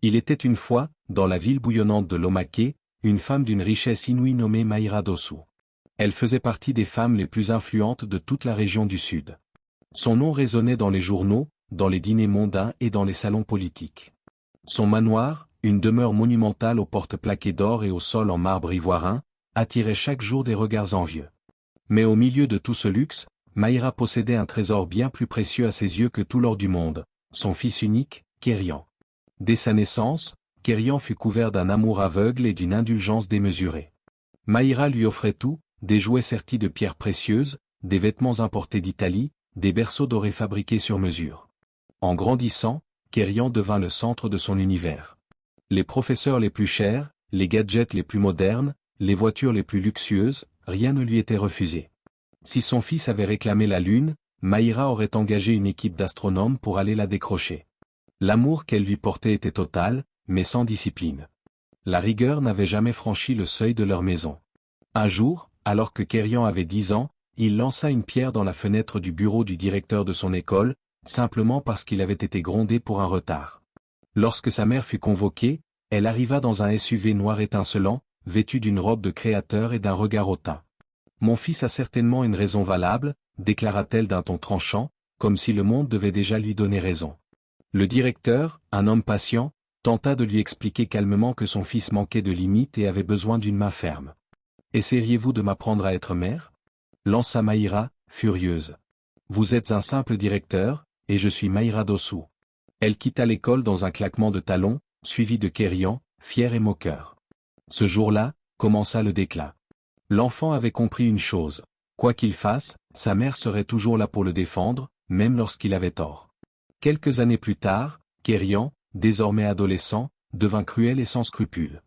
Il était une fois, dans la ville bouillonnante de Lomake, une femme d'une richesse inouïe nommée Mayra Dossou. Elle faisait partie des femmes les plus influentes de toute la région du Sud. Son nom résonnait dans les journaux, dans les dîners mondains et dans les salons politiques. Son manoir, une demeure monumentale aux portes plaquées d'or et au sol en marbre ivoirien, attirait chaque jour des regards envieux. Mais au milieu de tout ce luxe, Mayra possédait un trésor bien plus précieux à ses yeux que tout l'or du monde, son fils unique, Kérian. Dès sa naissance, Kérian fut couvert d'un amour aveugle et d'une indulgence démesurée. Mayra lui offrait tout, des jouets sertis de pierres précieuses, des vêtements importés d'Italie, des berceaux dorés fabriqués sur mesure. En grandissant, Kérian devint le centre de son univers. Les professeurs les plus chers, les gadgets les plus modernes, les voitures les plus luxueuses, rien ne lui était refusé. Si son fils avait réclamé la Lune, Mayra aurait engagé une équipe d'astronomes pour aller la décrocher. L'amour qu'elle lui portait était total, mais sans discipline. La rigueur n'avait jamais franchi le seuil de leur maison. Un jour, alors que Kérian avait 10 ans, il lança une pierre dans la fenêtre du bureau du directeur de son école, simplement parce qu'il avait été grondé pour un retard. Lorsque sa mère fut convoquée, elle arriva dans un SUV noir étincelant, vêtu d'une robe de créateur et d'un regard hautain. « Mon fils a certainement une raison valable », déclara-t-elle d'un ton tranchant, comme si le monde devait déjà lui donner raison. Le directeur, un homme patient, tenta de lui expliquer calmement que son fils manquait de limites et avait besoin d'une main ferme. « Essayeriez-vous de m'apprendre à être mère ?» lança Mayra, furieuse. « Vous êtes un simple directeur, et je suis Mayra Dossou. » Elle quitta l'école dans un claquement de talons, suivi de Kérian, fier et moqueur. Ce jour-là, commença le déclin. L'enfant avait compris une chose. Quoi qu'il fasse, sa mère serait toujours là pour le défendre, même lorsqu'il avait tort. Quelques années plus tard, Kérian, désormais adolescent, devint cruel et sans scrupules.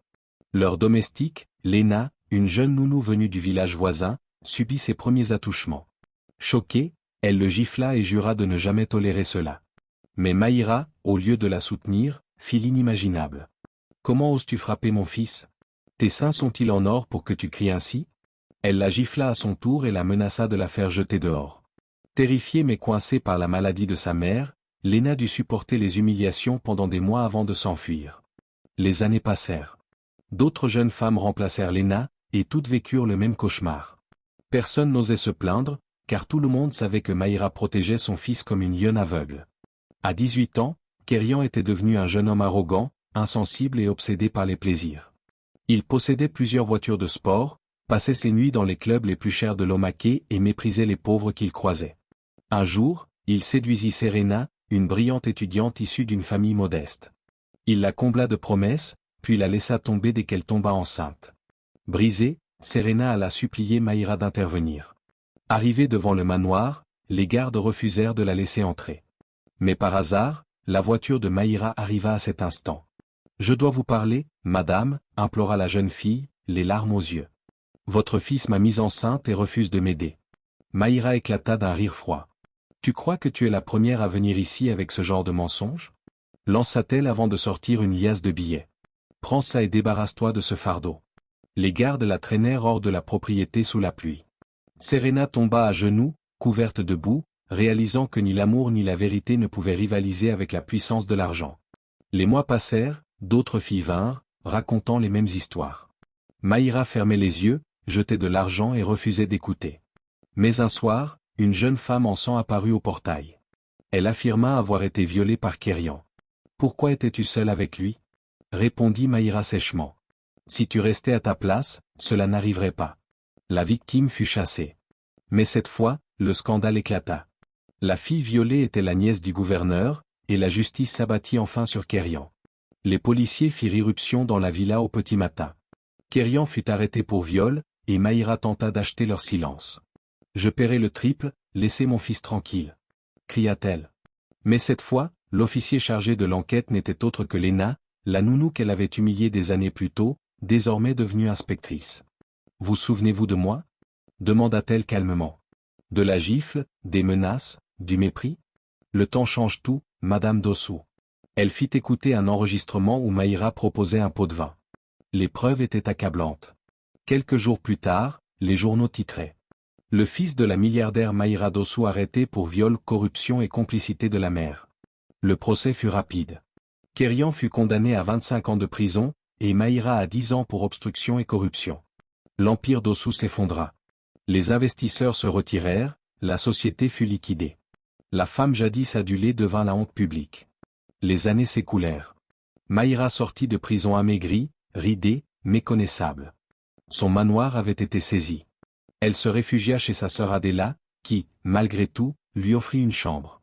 Leur domestique, Léna, une jeune nounou venue du village voisin, subit ses premiers attouchements. Choquée, elle le gifla et jura de ne jamais tolérer cela. Mais Mayra, au lieu de la soutenir, fit l'inimaginable. « Comment oses-tu frapper mon fils? Tes seins sont-ils en or pour que tu cries ainsi ?» Elle la gifla à son tour et la menaça de la faire jeter dehors. Terrifiée mais coincée par la maladie de sa mère, Léna dut supporter les humiliations pendant des mois avant de s'enfuir. Les années passèrent. D'autres jeunes femmes remplacèrent Léna, et toutes vécurent le même cauchemar. Personne n'osait se plaindre, car tout le monde savait que Mayra protégeait son fils comme une lionne aveugle. À 18 ans, Kérian était devenu un jeune homme arrogant, insensible et obsédé par les plaisirs. Il possédait plusieurs voitures de sport, passait ses nuits dans les clubs les plus chers de Lomake et méprisait les pauvres qu'il croisait. Un jour, il séduisit Serena, une brillante étudiante issue d'une famille modeste. Il la combla de promesses, puis la laissa tomber dès qu'elle tomba enceinte. Brisée, Serena alla supplier Mayra d'intervenir. Arrivée devant le manoir, les gardes refusèrent de la laisser entrer. Mais par hasard, la voiture de Mayra arriva à cet instant. « Je dois vous parler, madame » implora la jeune fille, les larmes aux yeux. « Votre fils m'a mise enceinte et refuse de m'aider. » Mayra éclata d'un rire froid. « Tu crois que tu es la première à venir ici avec ce genre de mensonge ?» lança-t-elle avant de sortir une liasse de billets. « Prends ça et débarrasse-toi de ce fardeau. » Les gardes la traînèrent hors de la propriété sous la pluie. Serena tomba à genoux, couverte de boue, réalisant que ni l'amour ni la vérité ne pouvaient rivaliser avec la puissance de l'argent. Les mois passèrent, d'autres filles vinrent, racontant les mêmes histoires. Mayra fermait les yeux, jetait de l'argent et refusait d'écouter. Mais un soir, une jeune femme en sang apparut au portail. Elle affirma avoir été violée par Kérian. « Pourquoi étais-tu seule avec lui ?» répondit Mayra sèchement. « Si tu restais à ta place, cela n'arriverait pas. » La victime fut chassée. Mais cette fois, le scandale éclata. La fille violée était la nièce du gouverneur, et la justice s'abattit enfin sur Kérian. Les policiers firent irruption dans la villa au petit matin. Kérian fut arrêté pour viol, et Mayra tenta d'acheter leur silence. « Je paierai le triple, laissez mon fils tranquille » cria-t-elle. Mais cette fois, l'officier chargé de l'enquête n'était autre que Léna, la nounou qu'elle avait humiliée des années plus tôt, désormais devenue inspectrice. « Vous souvenez-vous de moi » demanda-t-elle calmement. « De la gifle, des menaces, du mépris ? Le temps change tout, Madame Dossou. » Elle fit écouter un enregistrement où Mayra proposait un pot de vin. Les preuves étaient accablantes. Quelques jours plus tard, les journaux titraient. Le fils de la milliardaire Mayra Dossou arrêté pour viol, corruption et complicité de la mère. Le procès fut rapide. Kérian fut condamné à 25 ans de prison, et Maïra à 10 ans pour obstruction et corruption. L'empire d'Ossou s'effondra. Les investisseurs se retirèrent, la société fut liquidée. La femme jadis adulée devint la honte publique. Les années s'écoulèrent. Maïra sortit de prison amaigrie, ridée, méconnaissable. Son manoir avait été saisi. Elle se réfugia chez sa sœur Adéla, qui, malgré tout, lui offrit une chambre.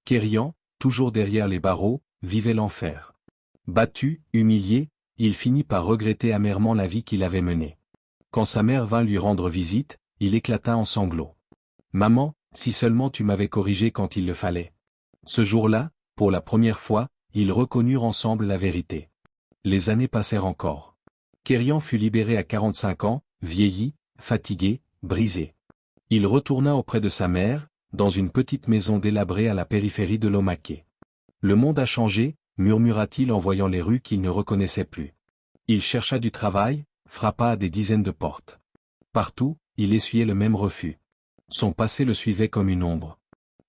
Kérian, toujours derrière les barreaux, vivait l'enfer. Battu, humilié, il finit par regretter amèrement la vie qu'il avait menée. Quand sa mère vint lui rendre visite, il éclata en sanglots. « Maman, si seulement tu m'avais corrigé quand il le fallait. » Ce jour-là, pour la première fois, ils reconnurent ensemble la vérité. Les années passèrent encore. Kérian fut libéré à 45 ans, vieilli, fatigué, brisé. Il retourna auprès de sa mère, dans une petite maison délabrée à la périphérie de Lomaké. « Le monde a changé » murmura-t-il en voyant les rues qu'il ne reconnaissait plus. Il chercha du travail, frappa à des dizaines de portes. Partout, il essuyait le même refus. Son passé le suivait comme une ombre.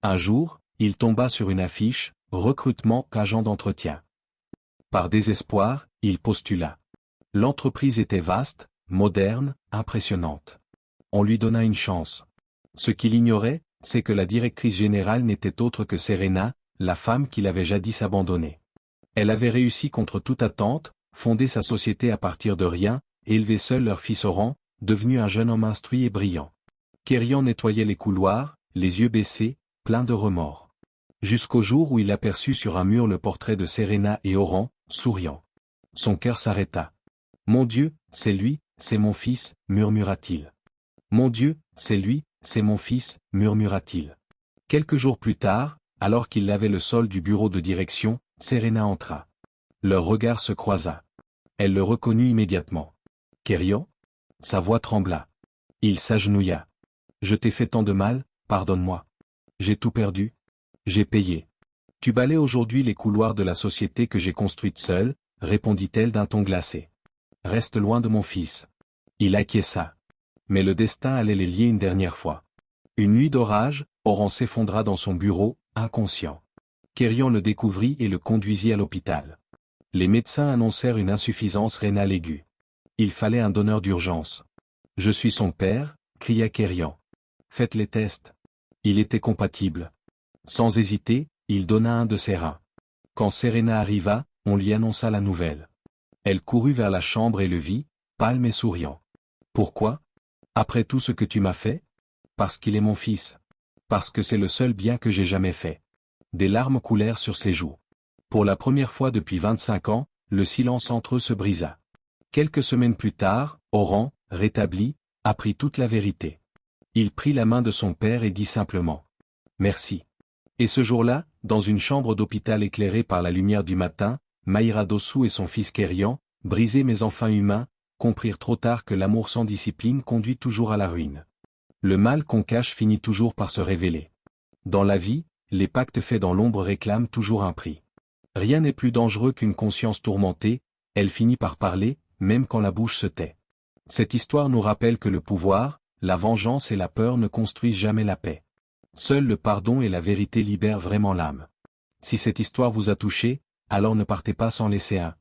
Un jour, il tomba sur une affiche, « Recrutement agent d'entretien ». Par désespoir, il postula. L'entreprise était vaste, moderne, impressionnante. On lui donna une chance. Ce qu'il ignorait, c'est que la directrice générale n'était autre que Serena, la femme qu'il avait jadis abandonnée. Elle avait réussi contre toute attente, fondé sa société à partir de rien, et élevé seul leur fils Oran, devenu un jeune homme instruit et brillant. Kérian nettoyait les couloirs, les yeux baissés, plein de remords. Jusqu'au jour où il aperçut sur un mur le portrait de Serena et Oran, souriant. Son cœur s'arrêta. « Mon Dieu, c'est lui, c'est mon fils, » murmura-t-il. « Mon Dieu, c'est lui, c'est mon fils, » murmura-t-il. Quelques jours plus tard, alors qu'il lavait le sol du bureau de direction, Serena entra. Leur regard se croisa. Elle le reconnut immédiatement. « Kérian ?» Sa voix trembla. Il s'agenouilla. « Je t'ai fait tant de mal, pardonne-moi. J'ai tout perdu. J'ai payé. Tu balais aujourd'hui les couloirs de la société que j'ai construite seule, » répondit-elle d'un ton glacé. « Reste loin de mon fils. » Il acquiesça. Mais le destin allait les lier une dernière fois. Une nuit d'orage, Oran s'effondra dans son bureau, inconscient. Kérian le découvrit et le conduisit à l'hôpital. Les médecins annoncèrent une insuffisance rénale aiguë. Il fallait un donneur d'urgence. « Je suis son père » cria Kérian. « Faites les tests. » Il était compatible. Sans hésiter, il donna un de ses reins. Quand Serena arriva, on lui annonça la nouvelle. Elle courut vers la chambre et le vit, pâle et souriant. « Pourquoi ? Après tout ce que tu m'as fait ? Parce qu'il est mon fils. Parce que c'est le seul bien que j'ai jamais fait. » Des larmes coulèrent sur ses joues. Pour la première fois depuis 25 ans, le silence entre eux se brisa. Quelques semaines plus tard, Oran, rétabli, apprit toute la vérité. Il prit la main de son père et dit simplement « Merci ». Et ce jour-là, dans une chambre d'hôpital éclairée par la lumière du matin, Maïra d'Ossou et son fils Kérian, brisés mais enfin humains, comprirent trop tard que l'amour sans discipline conduit toujours à la ruine. Le mal qu'on cache finit toujours par se révéler. Dans la vie, les pactes faits dans l'ombre réclament toujours un prix. Rien n'est plus dangereux qu'une conscience tourmentée, elle finit par parler, même quand la bouche se tait. Cette histoire nous rappelle que le pouvoir, la vengeance et la peur ne construisent jamais la paix. Seul le pardon et la vérité libèrent vraiment l'âme. Si cette histoire vous a touché, alors ne partez pas sans laisser un.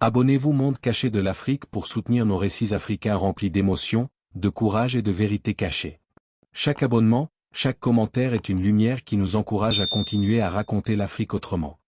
Abonnez-vous Monde caché de l'Afrique pour soutenir nos récits africains remplis d'émotions, de courage et de vérité cachée. Chaque abonnement, chaque commentaire est une lumière qui nous encourage à continuer à raconter l'Afrique autrement.